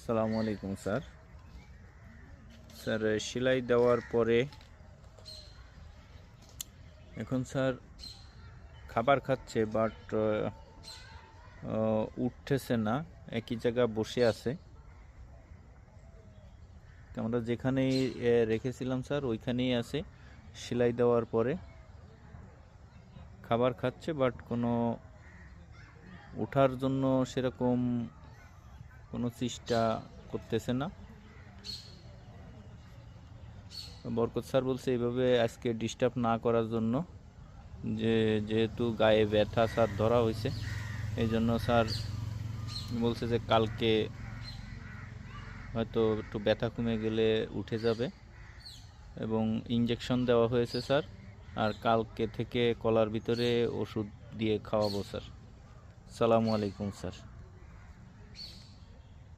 আসসালামু আলাইকুম sir. Sir সেলাই দেওয়ার পরে এখন স্যার খাবার খাচ্ছে, বাট উঠতেছে না, একই জায়গায় বসে আছে। আমরা যেখানেই রেখেছিলাম স্যার ওইখানেই আছে। সেলাই দেওয়ার পরে খাবার খাচ্ছে, বাট কোনো ওঠার জন্য সেরকম কোনো চেষ্টা করতেছে না। বরকত স্যার বলছে এইভাবে আজকে ডিস্টার্ব না করার জন্য, যেহেতু গায়ে ব্যথা স্যার ধরা হয়েছে, এই জন্য স্যার বলছে যে কালকে হয়তো একটু ব্যথা কমে গেলে উঠে যাবে, এবং ইঞ্জেকশন দেওয়া হয়েছে স্যার। আর কালকে থেকে কলার ভিতরে ওষুধ দিয়ে খাওয়াবো স্যার। আসসালামু আলাইকুম স্যার।